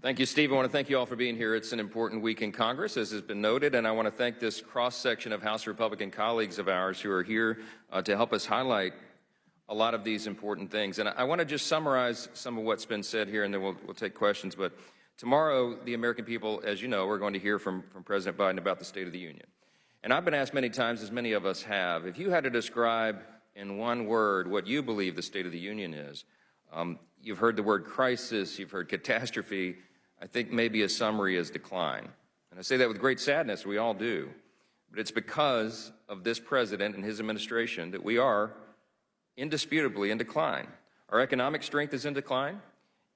Thank you, Steve. I want to thank you all for being here. It's an important week in Congress, as has been noted, and I want to thank this cross-section of House Republican colleagues of ours who are here to help us highlight a lot of these important things. And I want to just summarize some of what's been said here, and then we'll take questions. But tomorrow, the American people, as you know, are going to hear from President Biden about the State of the Union. And I've been asked many times, as many of us have, if you had to describe in one word what you believe the State of the Union is, you've heard the word crisis, you've heard catastrophe. I think maybe a summary is decline. And I say that with great sadness, we all do. But it's because of this president and his administration that we are indisputably in decline. Our economic strength is in decline.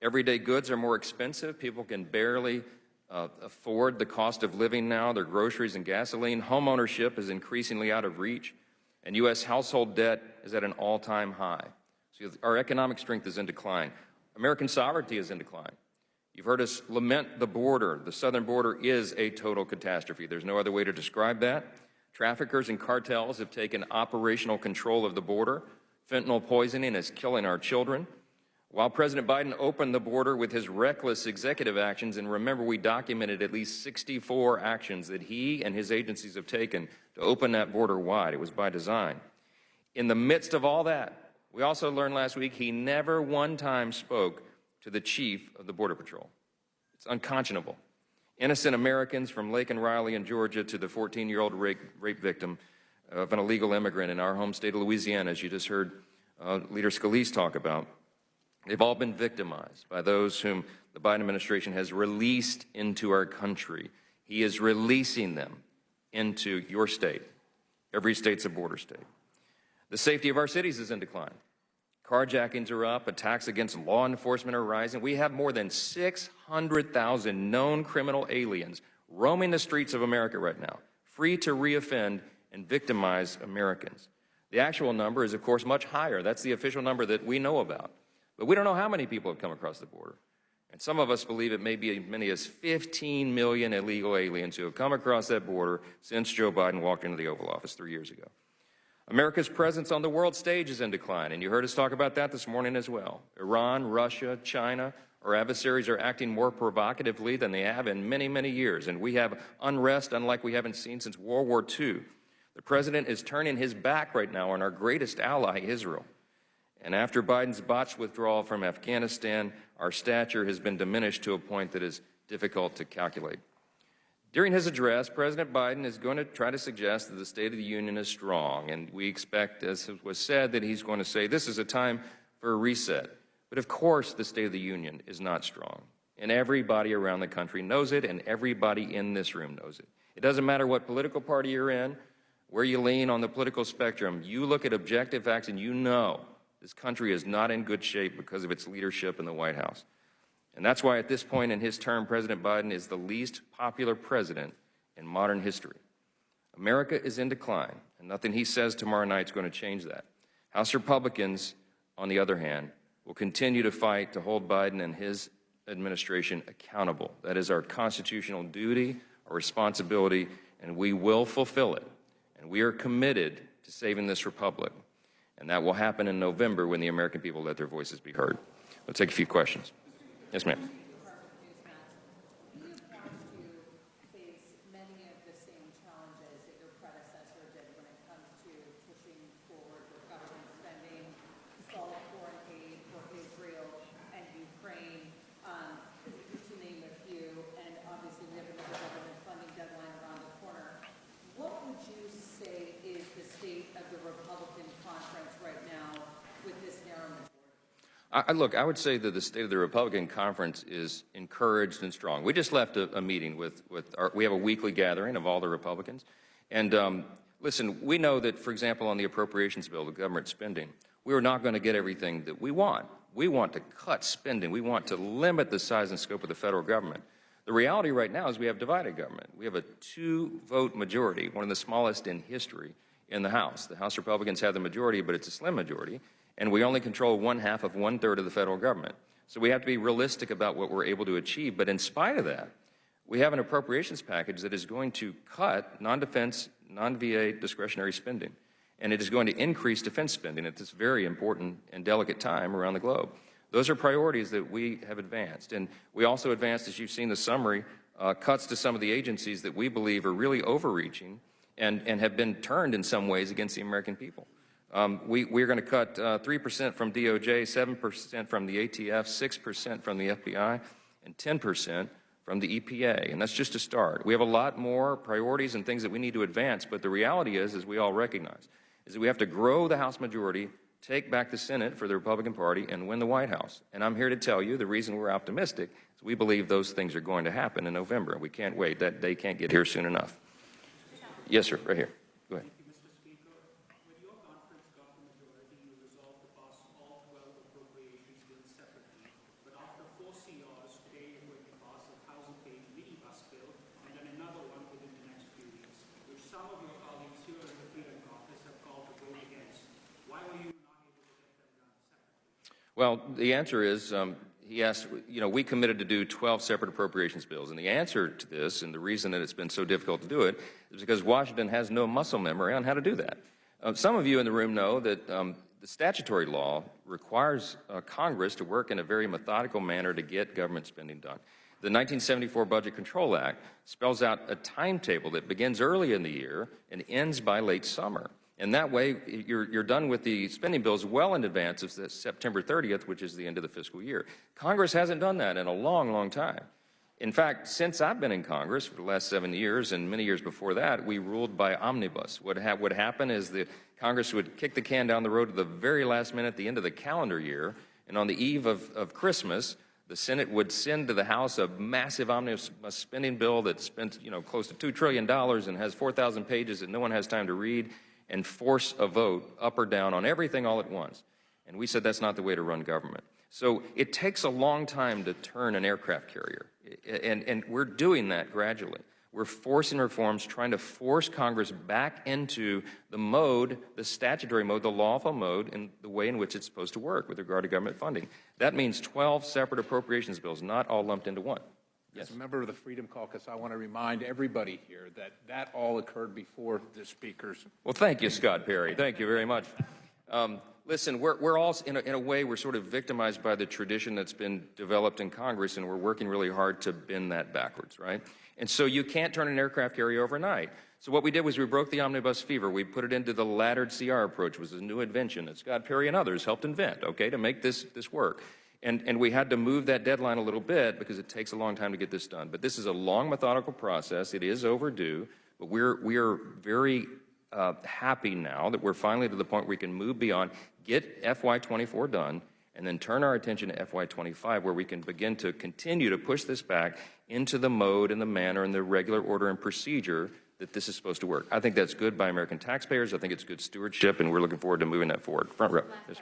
Everyday goods are more expensive. People can barely afford the cost of living now, their groceries and gasoline. Home ownership is increasingly out of reach. And U.S. household debt is at an all-time high. So our economic strength is in decline. American sovereignty is in decline. You've heard us lament the border. The southern border is a total catastrophe. There's no other way to describe that. Traffickers and cartels have taken operational control of the border. Fentanyl poisoning is killing our children. While President Biden opened the border with his reckless executive actions, and remember, we documented at least 64 actions that he and his agencies have taken to open that border wide. It was by design. In the midst of all that, we also learned last week he never one time spoke to the chief of the Border Patrol. It's unconscionable. Innocent Americans from Lake and Riley in Georgia to the 14-year-old rape victim of an illegal immigrant in our home state of Louisiana, as you just heard Leader Scalise talk about. They've all been victimized by those whom the Biden administration has released into our country. He is releasing them into your state. Every state's a border state. The safety of our cities is in decline. Carjackings are up, attacks against law enforcement are rising. We have more than 600,000 known criminal aliens roaming the streets of America right now, free to reoffend and victimize Americans. The actual number is, of course, much higher. That's the official number that we know about. But we don't know how many people have come across the border. And some of us believe it may be as many as 15 million illegal aliens who have come across that border since Joe Biden walked into the Oval Office 3 years ago. America's presence on the world stage is in decline, and you heard us talk about that this morning as well. Iran, Russia, China, our adversaries are acting more provocatively than they have in many, many years, and we have unrest unlike we haven't seen since World War II. The president is turning his back right now on our greatest ally, Israel. And after Biden's botched withdrawal from Afghanistan, our stature has been diminished to a point that is difficult to calculate. During his address, President Biden is going to try to suggest that the State of the Union is strong, and we expect, as was said, that he's going to say this is a time for a reset. But of course, the State of the Union is not strong, and everybody around the country knows it, and everybody in this room knows it. It doesn't matter what political party you're in, where you lean on the political spectrum. You look at objective facts, and you know this country is not in good shape because of its leadership in the White House. And that's why at this point in his term, President Biden is the least popular president in modern history. America is in decline, and nothing he says tomorrow night is going to change that. House Republicans, on the other hand, will continue to fight to hold Biden and his administration accountable. That is our constitutional duty, our responsibility, and we will fulfill it. And we are committed to saving this republic. And that will happen in November when the American people let their voices be heard. We'll take a few questions. Yes, ma'am. We have watched you face many of the same challenges that your predecessor did when it comes to pushing forward with government spending, stall foreign aid for Israel and Ukraine, just to name a few, and obviously we have another government funding deadline around the corner. What would you say is the state of the Republican conference right now with this narrow majority? Look, I would say that the state of the Republican conference is encouraged and strong. We just left a meeting we have a weekly gathering of all the Republicans. And listen, we know that, for example, on the appropriations bill, the government spending, we are not going to get everything that we want. We want to cut spending. We want to limit the size and scope of the federal government. The reality right now is we have divided government. We have a 2-vote majority, one of the smallest in history, in the House. The House Republicans have the majority, but it's a slim majority. And we only control 1/2 of 1/3 of the federal government. So we have to be realistic about what we're able to achieve. But in spite of that, we have an appropriations package that is going to cut non-defense, non-VA discretionary spending. And it is going to increase defense spending at this very important and delicate time around the globe. Those are priorities that we have advanced. And we also advanced, as you've seen the summary, cuts to some of the agencies that we believe are really overreaching and have been turned in some ways against the American people. We're going to cut 3% from DOJ, 7% from the ATF, 6% from the FBI, and 10% from the EPA, and that's just a start. We have a lot more priorities and things that we need to advance, but the reality is, as we all recognize, is that we have to grow the House majority, take back the Senate for the Republican Party, and win the White House. And I'm here to tell you the reason we're optimistic is we believe those things are going to happen in November. We can't wait. That day can't get here soon enough. Yes, sir, right here. Go ahead. Thank you, Mr. Speaker. With your conference got the majority, you resolved to pass all 12 appropriations bills separately. But after 4 CRs, today you're going to pass a 1,000-page minibus bill and then another one within the next few weeks, which some of your colleagues here in the Freedom Caucus have called to vote against. Why were you not able to get them done separately? Well, the answer is, he asked, we committed to do 12 separate appropriations bills. And the answer to this, and the reason that it's been so difficult to do it, is because Washington has no muscle memory on how to do that. Some of you in the room know that the statutory law requires Congress to work in a very methodical manner to get government spending done. The 1974 Budget Control Act spells out a timetable that begins early in the year and ends by late summer. And that way, you're done with the spending bills well in advance of September 30th, which is the end of the fiscal year. Congress hasn't done that in a long, long time. In fact, since I've been in Congress for the last 7 years and many years before that, we ruled by omnibus. What would happen is that Congress would kick the can down the road to the very last minute at the end of the calendar year, and on the eve of Christmas, the Senate would send to the House a massive omnibus spending bill that spent, close to $2 trillion and has 4,000 pages that no one has time to read, and force a vote up or down on everything all at once. And we said that's not the way to run government. So it takes a long time to turn an aircraft carrier, and we're doing that gradually. We're forcing reforms, trying to force Congress back into the mode, the statutory mode, the lawful mode, in the way in which it's supposed to work with regard to government funding. That means 12 separate appropriations bills, not all lumped into one. Yes. As a member of the Freedom Caucus, I want to remind everybody here that that all occurred before the speakers. Well, thank you, Scott Perry. Thank you very much. Listen, we're all, in a way, we're sort of victimized by the tradition that's been developed in Congress, and we're working really hard to bend that backwards, right? And so you can't turn an aircraft carrier overnight. So what we did was we broke the omnibus fever. We put it into the laddered CR approach, which was a new invention that Scott Perry and others helped invent, okay, to make this work. And we had to move that deadline a little bit because it takes a long time to get this done. But this is a long, methodical process. It is overdue, but we are very happy now that we're finally to the point where we can move beyond, get FY24 done, and then turn our attention to FY25, where we can begin to continue to push this back into the mode and the manner and the regular order and procedure that this is supposed to work. I think that's good by American taxpayers. I think it's good stewardship, and we're looking forward to moving that forward. Front row. Yes.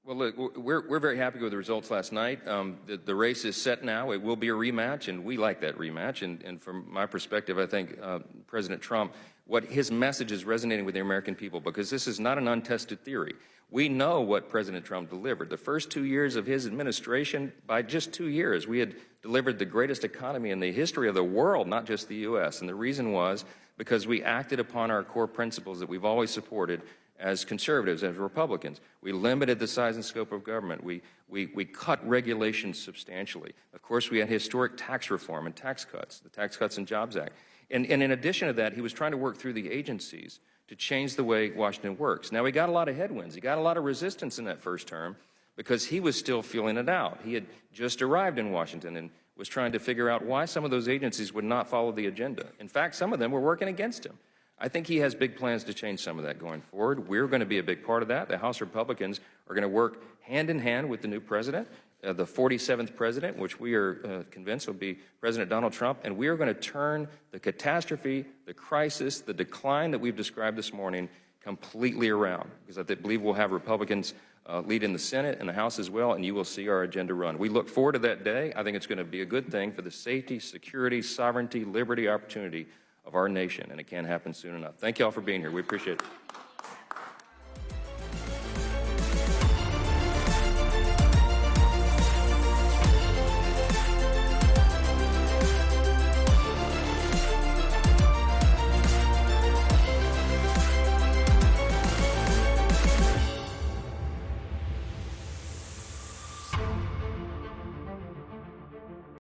Well, look, we're very happy with the results last night. The race is set now. It will be a rematch, and we like that rematch. And from my perspective, I think President Trump, what his message is resonating with the American people, because this is not an untested theory. We know what President Trump delivered. The first 2 years of his administration, by just 2 years, we had delivered the greatest economy in the history of the world, not just the U.S. And the reason was because we acted upon our core principles that we've always supported as conservatives, as Republicans. We limited the size and scope of government. We cut regulations substantially. Of course, we had historic tax reform and tax cuts, the Tax Cuts and Jobs Act. And in addition to that, he was trying to work through the agencies to change the way Washington works. Now, he got a lot of headwinds. He got a lot of resistance in that first term because he was still feeling it out. He had just arrived in Washington and was trying to figure out why some of those agencies would not follow the agenda. In fact, some of them were working against him. I think he has big plans to change some of that going forward. We're going to be a big part of that. The House Republicans are going to work hand in hand with the new president, the 47th president, which we are convinced will be President Donald Trump, and we are going to turn the catastrophe, the crisis, the decline that we've described this morning completely around, because I believe we'll have Republicans lead in the Senate and the House as well, and you will see our agenda run. We look forward to that day. I think it's going to be a good thing for the safety, security, sovereignty, liberty, opportunity of our nation, and it can't happen soon enough. Thank you all for being here. We appreciate it.